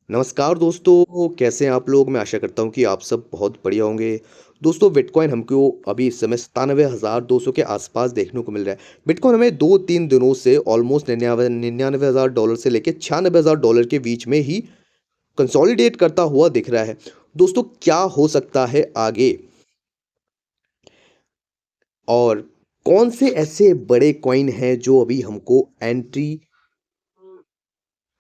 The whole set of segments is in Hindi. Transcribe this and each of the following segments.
नमस्कार दोस्तों, कैसे हैं आप लोग? मैं आशा करता हूँ कि आप सब बहुत बढ़िया होंगे। दोस्तों बिटकॉइन हमको अभी इस समय 97,200 के आसपास देखने को मिल रहा है। बिटकॉइन हमें 2-3 दिनों से ऑलमोस्ट 99,000 डॉलर से लेके 96,000 डॉलर के बीच में ही कंसोलिडेट करता हुआ दिख रहा है। दोस्तों क्या हो सकता है आगे? और कौन से ऐसे बड़े कॉइन हैं जो अभी हमको एंट्री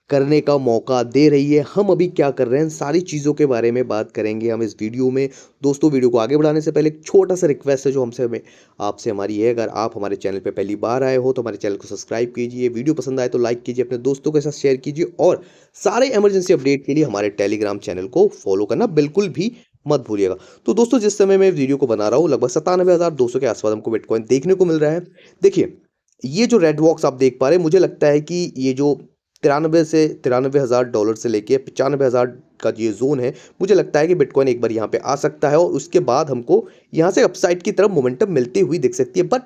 करने का मौका दे रही है? हम अभी क्या कर रहे हैं? इन सारी चीज़ों के बारे में बात करेंगे हम इस वीडियो में। दोस्तों वीडियो को आगे बढ़ाने से पहले एक छोटा-सा रिक्वेस्ट है जो हमसे हमें आपसे हमारी है, अगर आप हमारे चैनल पे पहली बार आए हो तो हमारे चैनल को सब्सक्राइब कीजिए, वीडियो पसंद आए तो लाइक कीजिए, अपने दोस्तों के साथ शेयर कीजिए और सारे इमरजेंसी अपडेट के लिए हमारे टेलीग्राम चैनल को फॉलो करना बिल्कुल भी मत भूलिएगा। तो दोस्तों जिस समय मैं वीडियो को बना रहा हूँ लगभग 97,200 के आसपास हमको बिटकॉइन देखने को मिल रहा है। देखिए, ये जो रेड बॉक्स आप देख पा रहे हैं, मुझे लगता है कि ये जो 93 से 93,000 डॉलर से लेके 95,000 का ये ज़ोन है, मुझे लगता है कि बिटकॉइन एक बार यहाँ पे आ सकता है और उसके बाद हमको यहाँ से अपसाइड की तरफ मोमेंटम मिलती हुई दिख सकती है। बट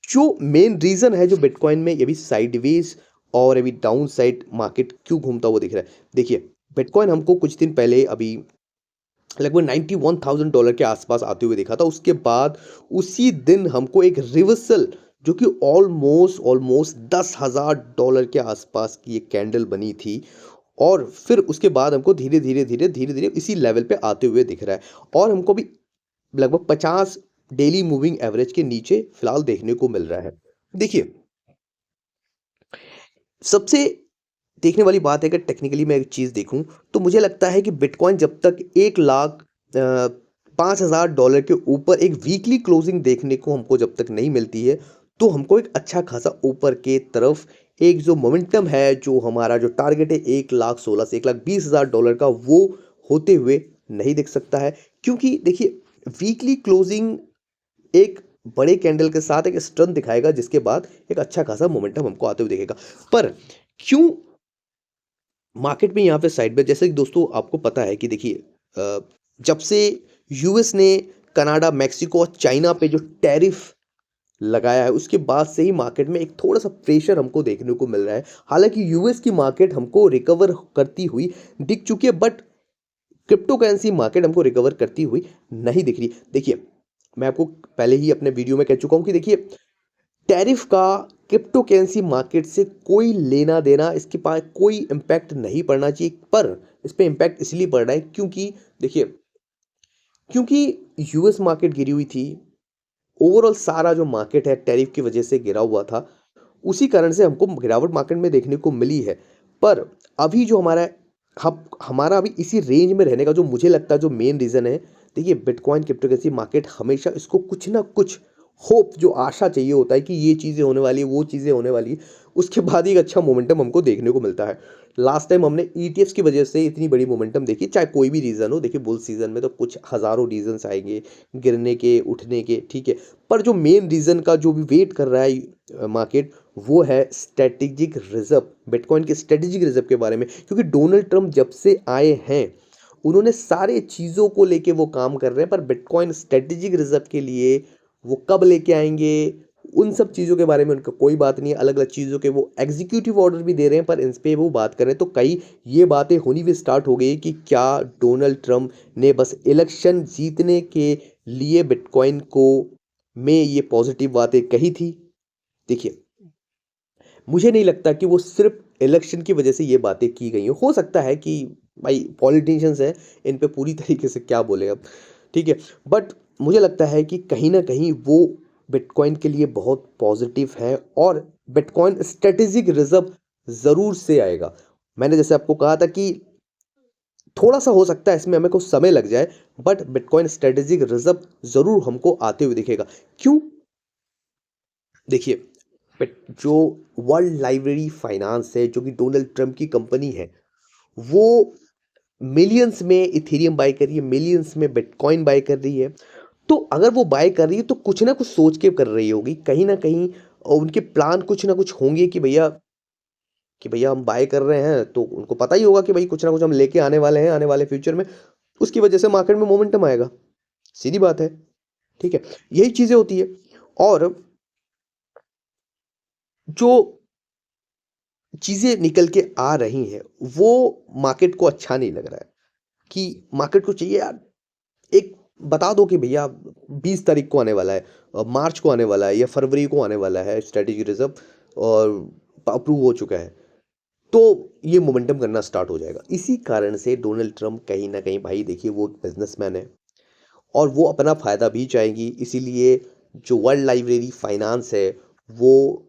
जो मेन रीज़न है जो बिटकॉइन में ये भी साइडवेज और अभी डाउन साइड मार्केट क्यों घूमता हुआ दिख रहा है? देखिए, बिटकॉइन हमको कुछ दिन पहले अभी लगभग 91,000 डॉलर के आसपास आते हुए देखा था। उसके बाद उसी दिन हमको एक रिवर्सल जो कि ऑलमोस्ट ऑलमोस्ट 10,000 डॉलर के आसपास की एक कैंडल बनी थी और फिर उसके बाद हमको धीरे-धीरे इसी लेवल पे आते हुए दिख रहा है और हमको भी लगभग 50 डेली मूविंग एवरेज के नीचे फिलहाल देखने को मिल रहा है। देखिए, सबसे देखने वाली बात है कि टेक्निकली मैं एक चीज़ देखूँ, तो मुझे लगता है कि बिटकॉइन जब तक 1 लाख 5,000 डॉलर के ऊपर एक वीकली क्लोजिंग देखने को हमको जब तक नहीं मिलती है, तो हमको एक अच्छा खासा ऊपर के तरफ एक जो मोमेंटम है, जो हमारा जो टारगेट है 1,16,000 से 1,20,000 डॉलर का, वो होते हुए नहीं दिख सकता है। क्योंकि देखिए, वीकली क्लोजिंग एक बड़े कैंडल के साथ एक स्ट्रेंथ दिखाएगा जिसके बाद एक अच्छा खासा मोमेंटम हमको आते हुए दिखेगा। पर क्यों मार्केट में यहाँ पे साइड में, जैसे कि दोस्तों आपको पता है कि देखिए, जब से यूएस ने कनाडा, मेक्सिको और चाइना पे जो टैरिफ लगाया है उसके बाद से ही मार्केट में एक थोड़ा-सा प्रेशर हमको देखने को मिल रहा है। हालाँकि यूएस की मार्केट हमको रिकवर करती हुई दिख चुकी है, बट क्रिप्टो करेंसी मार्केट हमको रिकवर करती हुई नहीं दिख रही। देखिए, मैं आपको पहले ही अपने वीडियो में कह चुका हूँ कि देखिए, टैरिफ का क्रिप्टो करेंसी मार्केट से कोई लेना-देना, इसके पास कोई इम्पैक्ट नहीं पड़ना चाहिए, पर इस पे इम्पैक्ट इसलिए पड़ रहा है क्योंकि देखिए, क्योंकि यूएस मार्केट गिरी हुई थी, ओवरऑल सारा जो मार्केट है टैरिफ की वजह से गिरा हुआ था, उसी कारण से हमको गिरावट मार्केट में देखने को मिली है। पर अभी जो हमारा अभी इसी रेंज में रहने का जो मुझे लगता है जो मेन रीज़न है, देखिए बिटकॉइन क्रिप्टोकरेंसी मार्केट हमेशा इसको कुछ ना कुछ होप, जो आशा चाहिए होता है कि ये चीज़ें होने वाली है, वो चीज़ें होने वाली है, उसके बाद ही एक अच्छा मोमेंटम हमको देखने को मिलता है। लास्ट टाइम हमने ईटीएफ्स की वजह से इतनी बड़ी मोमेंटम देखी, चाहे कोई भी रीज़न हो। देखिए, बुल सीज़न में तो कुछ हज़ारों रीज़न्स आएँगे, गिरने के, उठने के, ठीक है। पर जो मेन रीज़न का जो भी वेट कर रहा है मार्केट, वो है स्ट्रैटेजिक रिज़र्व, बिटकॉइन के स्ट्रैटेजिक रिज़र्व के बारे में। क्योंकि डोनाल्ड ट्रम्प जब से आए हैं, उन्होंने सारे चीज़ों को लेके वो काम कर रहे हैं, पर बिटकॉइन स्ट्रैटेजिक रिज़र्व के लिए वो कब लेके आएँगे, उन सब चीज़ों के बारे में उनका कोई बात नहीं है। अलग-अलग चीज़ों के वो एग्ज़ीक्यूटिव ऑर्डर भी दे रहे हैं, पर इन पे वो बात कर रहे हैं। तो कई ये बातें होनी भी स्टार्ट हो गई है कि क्या डोनाल्ड ट्रम्प ने बस इलेक्शन जीतने के लिए बिटकॉइन को में ये पॉज़िटिव बातें कही थी? देखिए, मुझे नहीं लगता कि वो सिर्फ़ इलेक्शन की वजह से ये बातें की गई हैं। हो सकता है कि भाई पॉलिटिशियंस हैं, इन पे पूरी तरीके से क्या बोलें अब, ठीक है? बट मुझे लगता है कि कहीं न कहीं वो बिटकॉइन के लिए बहुत पॉज़िटिव है और बिटकॉइन स्ट्रैटेजिक रिज़र्व ज़रूर से आएगा। मैंने जैसे आपको कहा था कि थोड़ा-सा हो सकता है इसमें हमें कुछ समय लग जाए, बट बिटकॉइन स्ट्रैटेजिक रिज़र्व ज़रूर हमको आते हुए दिखेगा। क्यों? देखिए, बट जो वर्ल्ड लाइब्रेरी फाइनेंस है, जो कि डोनाल्ड ट्रम्प की कंपनी है, वो मिलियंस में इथेरियम बाय कर रही है, मिलियंस में बिटकॉइन बाय कर रही है। तो अगर वो बाय कर रही है तो कुछ ना कुछ सोच के कर रही होगी, कहीं ना कहीं उनके प्लान कुछ ना कुछ होंगे कि भैया हम बाय कर रहे हैं, तो उनको पता ही होगा कि भाई कुछ ना कुछ हम लेके आने वाले हैं आने वाले फ्यूचर में। उसकी वजह से मार्केट में मोमेंटम आएगा, सीधी बात है। ठीक है, यही चीजें होती है। और जो चीज़ें निकल के आ रही हैं, वो मार्केट को अच्छा नहीं लग रहा है कि मार्केट को चाहिए यार एक बता दो कि भैया 20 तारीख को आने वाला है, मार्च को आने वाला है या फरवरी को आने वाला है स्ट्रेटेजिक रिजर्व और अप्रूव हो चुका है, तो ये मोमेंटम करना स्टार्ट हो जाएगा। इसी कारण से डोनाल्ड ट्रंप कहीं न कहीं भाई देखिए वो एक बिज़नेसमैन है और वो अपना फ़ायदा भी चाहेंगी, इसीलिए जो वर्ल्ड लाइब्रेरी फाइनेंस है, वो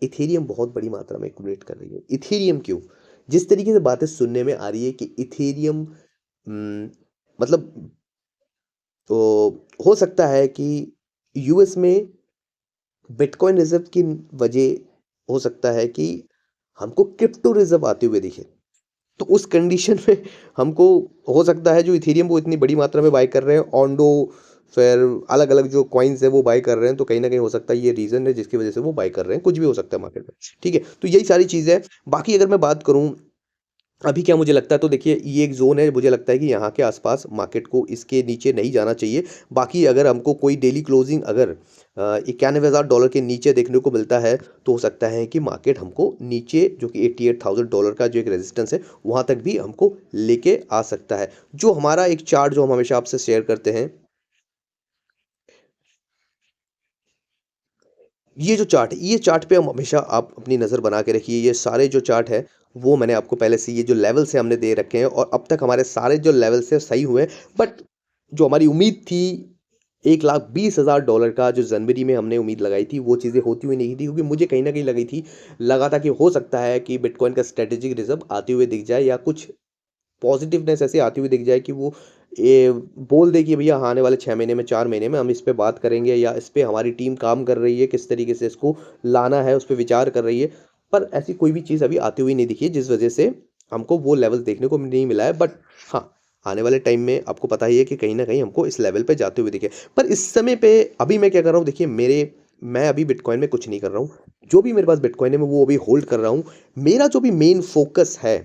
इथेरियम बहुत बड़ी मात्रा में एक्यूमुलेट कर रही है। इथेरियम क्यों? जिस तरीके से बातें सुनने में आ रही है कि इथेरियम मतलब तो हो सकता है कि यूएस में बिटकॉइन रिजर्व की वजह हो सकता है कि हमको क्रिप्टो रिजर्व आते हुए दिखे। तो उस कंडीशन में हमको हो सकता है जो इथेरियम वो इतनी बड़ी मात्रा में बाय कर रहे हैं, ओंडो फिर अलग-अलग जो कॉइन्स है वो बाय कर रहे हैं, तो कहीं न कहीं हो सकता है ये रीज़न है जिसकी वजह से वो बाय कर रहे हैं, कुछ भी हो सकता है मार्केट में, ठीक है? तो यही सारी चीज़ें हैं। बाकी अगर मैं बात करूँ अभी क्या मुझे लगता है तो देखिए ये एक ज़ोन है मुझे लगता है कि यहाँ के आसपास मार्केट को इसके नीचे नहीं जाना चाहिए। बाकी अगर हमको कोई डेली क्लोजिंग अगर $91,000 के नीचे देखने को मिलता है तो हो सकता है कि मार्केट हमको नीचे जो कि $88,000 का जो एक रेजिस्टेंस है वहाँ तक भी हमको लेके आ सकता है। जो हमारा एक चार्ट जो हम हमेशा आपसे शेयर करते हैं ये जो चार्ट है, ये चार्ट पे हम हमेशा आप अपनी नज़र बना के रखिए, ये सारे जो चार्ट है, वो मैंने आपको पहले से ये जो लेवल्स हैं हमने दे रखे हैं और अब तक हमारे सारे जो लेवल्स हैं सही हुए हैं। बट जो हमारी उम्मीद थी, $1,20,000 का जो जनवरी में हमने उम्मीद लगाई थी, वो चीज़ें होती हुई नहीं थी क्योंकि मुझे कहीं न कहीं लगा था कि हो सकता है कि बिटकॉइन का स्ट्रैटेजिक रिज़र्व आते हुए दिख जाए या कुछ पॉजिटिवनेस ऐसी आती हुई दिख जाए कि वो ये बोल दे कि भैया हाँ, आने वाले 6 महीने में 4 महीने में हम इस पे बात करेंगे या इस पे हमारी टीम काम कर रही है, किस तरीके से इसको लाना है, उस पे विचार कर रही है। पर ऐसी कोई भी चीज़ अभी आती हुई नहीं दिखी है, जिस वजह से हमको वो लेवल देखने को नहीं मिला है। बट हाँ, आने वाले टाइम में आपको पता ही है कि कहीं न कहीं हमको इस लेवल पे जाते हुए दिखे। पर इस समय पे अभी मैं क्या कर रहा हूँ देखिए मैं अभी बिटकॉइन में कुछ नहीं कर रहा हूँ। जो भी मेरे पास बिटकॉइन है मैं वो अभी होल्ड कर रहा हूँ। मेरा जो भी मेन फ़ोकस है,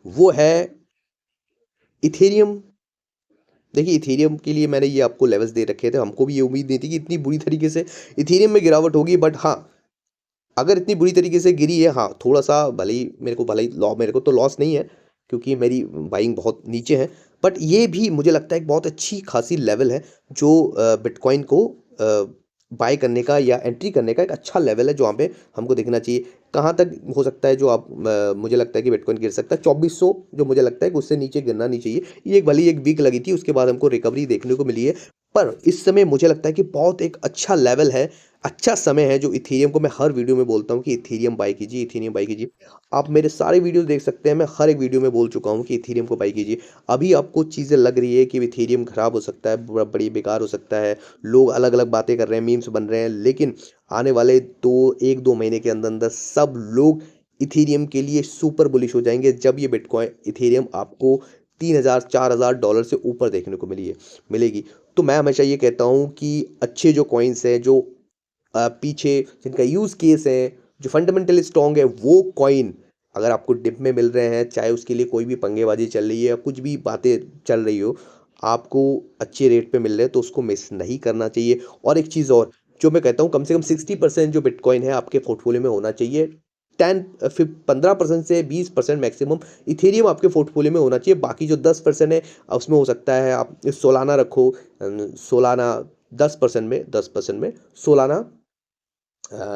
वो है इथेरियम। देखिए इथेरियम के लिए मैंने ये आपको लेवल्स दे रखे थे, हमको भी ये उम्मीद नहीं थी कि इतनी बुरी तरीके से इथेरियम में गिरावट होगी बट हाँ, अगर इतनी बुरी तरीके से गिरी है हाँ, थोड़ा-सा भले ही मेरे को तो लॉस नहीं है, क्योंकि मेरी बाइंग बहुत नीचे है। बट ये भी मुझे लगता है एक बहुत अच्छी खासी लेवल है जो बिटकॉइन को बाय करने का या एंट्री करने का एक अच्छा लेवल है, जो वहाँ पे हमको देखना चाहिए। कहाँ तक हो सकता है जो मुझे लगता है कि बिटकॉइन गिर सकता है 2400 जो मुझे लगता है कि उससे नीचे गिरना नहीं चाहिए। ये एक भले ही एक वीक लगी थी, उसके बाद हमको रिकवरी देखने को मिली है। पर इस समय मुझे लगता है कि बहुत एक अच्छा लेवल है, अच्छा समय है जो इथेरियम को मैं हर वीडियो में बोलता हूँ कि इथेरियम बाय कीजिए, इथेरियम बाय कीजिए। आप मेरे सारे वीडियोज़ देख सकते हैं, मैं हर एक वीडियो में बोल चुका हूँ कि इथेरियम को बाय कीजिए। अभी आपको चीज़ें लग रही है कि इथेरियम खराब हो सकता है, बड़ी बेकार हो सकता है, लोग अलग-अलग बातें कर रहे हैं, मीम्स बन रहे हैं, लेकिन आने वाले 1-2 महीने के अंदर-अंदर सब लोग इथेरियम के लिए सुपर बुलिश हो जाएँगे जब ये बिटकॉइन इथेरियम आपको 3000 $4000 से ऊपर देखने को मिलेगी। तो मैं हमेशा ये कहता हूँ कि अच्छे जो कॉइन्स हैं, जो पीछे जिनका यूज़ केस है, जो फंडामेंटली स्ट्रॉन्ग है, वो कॉइन अगर आपको डिप में मिल रहे हैं, चाहे उसके लिए कोई भी पंगेबाज़ी चल रही है या कुछ भी बातें चल रही हो, आपको अच्छे रेट पे मिल रहे हैं तो उसको मिस नहीं करना चाहिए। और एक चीज़ और, जो मैं कहता हूँ कम से कम 60% जो बिटकॉइन है आपके पोर्टफोलियो में होना चाहिए। 15% से 20% मैक्सिमम इथेरियम आपके पोर्टफोलियो में होना चाहिए। बाकी जो 10% है उसमें हो सकता है आप सोलाना रखो, सोलाना 10% में Solana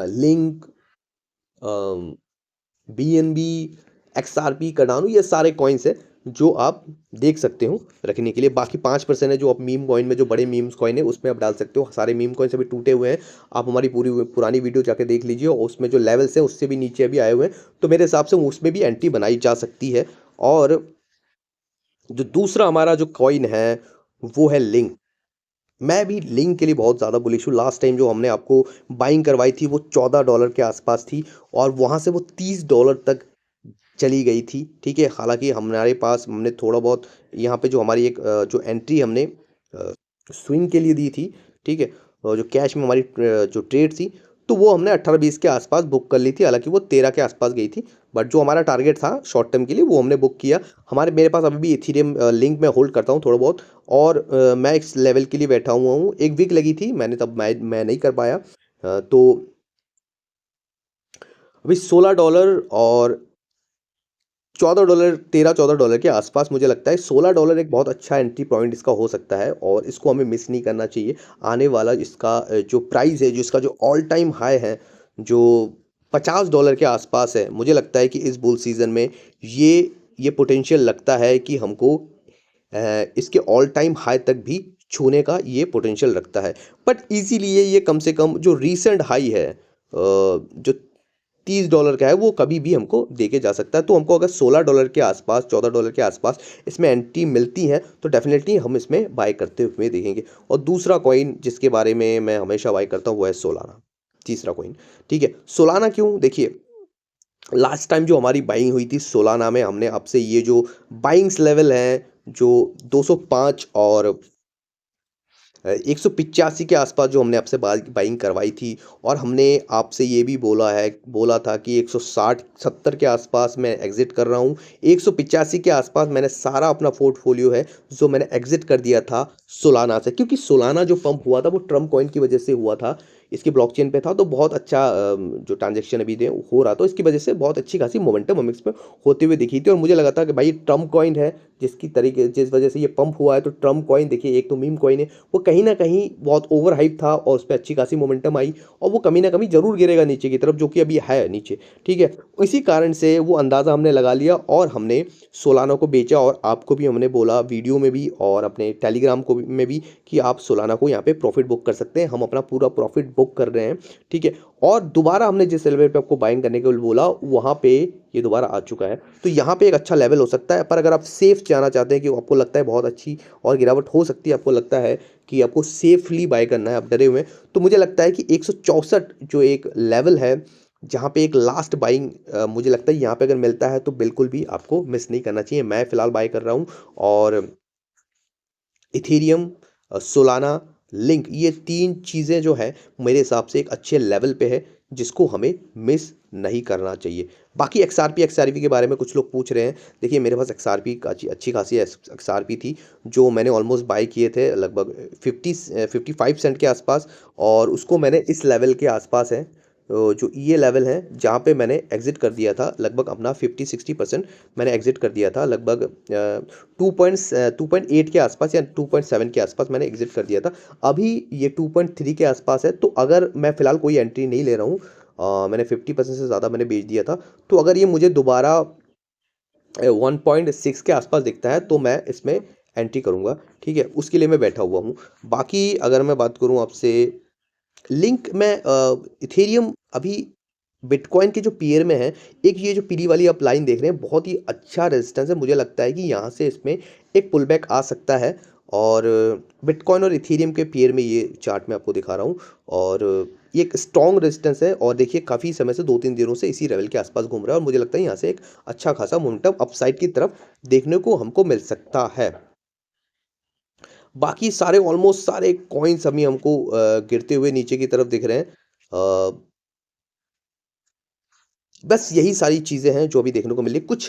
link, BNB, XRP, Cardano, ये सारे कॉइन्स हैं जो आप देख सकते हो रखने के लिए। बाकी 5% है जो आप मीम कॉइन में, जो बड़े मीम्स कॉइन है उसमें आप डाल सकते हो। सारे मीम कॉइन अभी टूटे हुए हैं, आप हमारी पूरी पुरानी वीडियो जाके देख लीजिए और उसमें जो लेवल्स हैं उससे भी नीचे अभी आए हुए हैं, तो मेरे हिसाब से उसमें भी एंट्री बनाई जा सकती है। और जो दूसरा हमारा जो कॉइन है वो है लिंक। मैं भी लिंक के लिए बहुत ज़्यादा बुलिश हूँ। लास्ट टाइम जो हमने आपको बाइंग करवाई थी वो $14 के आसपास थी और वहाँ से वो $30 तक चली गई थी, ठीक है? हालाँकि हमारे पास हमने थोड़ा बहुत यहाँ पे जो हमारी एक जो एंट्री हमने स्विंग के लिए दी थी, ठीक है? और जो कैश में हमारी जो ट्रेड थी, तो वो हमने 18-20 के आसपास बुक कर ली थी, हालाँकि वो 13 के आसपास गई थी। बट जो हमारा टारगेट था शॉर्ट टर्म के लिए वो हमने बुक किया। मेरे पास अभी भी इथेरियम लिंक मैं होल्ड करता हूँ थोड़ा बहुत और मैं इस लेवल के लिए बैठा हुआ हूँ। 1 वीक लगी थी, मैं नहीं कर पाया। तो अभी $16 और $14, 13-14 के आसपास मुझे लगता है $16 एक बहुत अच्छा एंट्री पॉइंट इसका हो सकता है और इसको हमें मिस नहीं करना चाहिए। आने वाला इसका जो प्राइस है, जो इसका जो ऑल टाइम हाई है, जो $50 के आसपास है, मुझे लगता है कि इस बुल सीज़न में ये पोटेंशियल लगता है कि हमको इसके ऑल टाइम हाई तक भी छूने का ये पोटेंशियल रखता है। बट इजीली ये कम से कम जो रीसेंट हाई है, जो $30 का है, वो कभी भी हमको देके जा सकता है। तो हमको अगर $16 के आसपास, $14 के आसपास इसमें एंट्री मिलती है तो डेफिनेटली हम इसमें बाय करते हुए देखेंगे। और दूसरा कॉइन जिसके बारे में मैं हमेशा बाय करता हूँ वो है सोलाना, तीसरा कॉइन। ठीक है, सोलाना क्यों, देखिए लास्ट टाइम जो हमारी बाइंग हुई थी सोलाना में, हमने आपसे ये जो बाइंग्स लेवल है जो 205 और 185 के आसपास जो हमने आपसे बाइंग करवाई थी, और हमने आपसे ये भी बोला था कि 160-70 के आसपास मैं एग्जिट कर रहा हूँ। 185 के आसपास मैंने सारा अपना पोर्टफोलियो है जो मैंने एग्जिट कर दिया था सोलाना से, क्योंकि सोलाना जो पंप हुआ था वो ट्रम्प कॉइन की वजह से हुआ था। इसकी ब्लॉकचेन पे था तो बहुत अच्छा जो ट्रांजेक्शन अभी हो रहा था, इसकी वजह से बहुत अच्छी खासी मोमेंटम हमें इसमें होते हुए दिखी थी। और मुझे लगा था कि भाई ट्रम्प कॉइन है, जिस वजह से ये पंप हुआ है, तो ट्रम्प कॉइन देखिए एक तो मीम कॉइन है, वो कहीं न कहीं बहुत ओवर हाइप था और उस पे अच्छी खासी मोमेंटम आई और वो कभी न कभी ज़रूर गिरेगा नीचे की तरफ, जो कि अभी है नीचे, ठीक है? इसी कारण से वो अंदाज़ा हमने लगा लिया और हमने सोलाना को बेचा, और आपको भी हमने बोला वीडियो में भी और अपने टेलीग्राम में भी कि आप सोलाना को यहाँ पे प्रॉफिट बुक कर सकते हैं। हम अपना पूरा प्रॉफिट बुक कर रहे हैं, ठीक है? और दोबारा हमने जिस लेवल पे आपको बाइंग करने के लिए बोला, वहाँ पे ये दोबारा आ चुका है। तो यहाँ पे एक अच्छा लेवल हो सकता है, पर अगर आप सेफ जाना चाहते हैं कि आपको लगता है बहुत अच्छी और गिरावट हो सकती है, आपको लगता है कि आपको सेफली बाय करना है, आप डरे हुए हैं, तो मुझे लगता है कि 164 जो एक लेवल है, जहाँ पे एक लास्ट बाइंग मुझे लगता है यहाँ पे अगर मिलता है तो बिल्कुल भी आपको मिस नहीं करना चाहिए। मैं फ़िलहाल बाय कर रहा हूँ और इथेरियम, सोलाना, लिंक, ये 3 चीज़ें जो है मेरे हिसाब से एक अच्छे लेवल पे है, जिसको हमें मिस नहीं करना चाहिए। बाकी एक्सआरपी के बारे में कुछ लोग पूछ रहे हैं। देखिए मेरे पास एक्सआरपी का अच्छी खासी एक्सआरपी थी, जो मैंने ऑलमोस्ट बाय किए थे लगभग 55 सेंट के आसपास, और उसको मैंने इस लेवल के आसपास है, जो ये लेवल है जहाँ पे मैंने एग्ज़िट कर दिया था लगभग अपना 50-60% मैंने एग्ज़िट कर दिया था, लगभग 2.8 के आसपास या 2.7 के आसपास मैंने एग्ज़िट कर दिया था। अभी ये 2.3 के आसपास है, तो अगर मैं फ़िलहाल कोई एंट्री नहीं ले रहा हूँ, मैंने 50% से ज़्यादा मैंने बेच दिया था, तो अगर ये मुझे दोबारा 1.6 के आसपास दिखता है तो मैं इसमें एंट्री करूँगा, ठीक है? उसके लिए मैं बैठा हुआ हूँ। बाकी अगर मैं बात करूँ आपसे लिंक में, इथेरियम अभी बिटकॉइन के जो पीयर में है, एक ये जो पीली वाली आप लाइन देख रहे हैं बहुत ही अच्छा रेजिस्टेंस है, मुझे लगता है कि यहाँ से इसमें एक पुल बैक आ सकता है। और बिटकॉइन और इथेरियम के पेयर में ये चार्ट मैं आपको दिखा रहा हूँ, और ये एक स्ट्रॉन्ग रेजिस्टेंस है, और देखिए काफ़ी समय से 2-3 दिनों से इसी लेवल के आसपास घूम रहा है, और मुझे लगता है यहाँ से एक अच्छा खासा मोमेंटम अपसाइड की तरफ देखने को हमको मिल सकता है। बाकी सारे ऑलमोस्ट सारे कॉइन्स अभी हमको गिरते हुए नीचे की तरफ दिख रहे हैं। बस यही सारी चीज़ें हैं जो अभी देखने को मिली। कुछ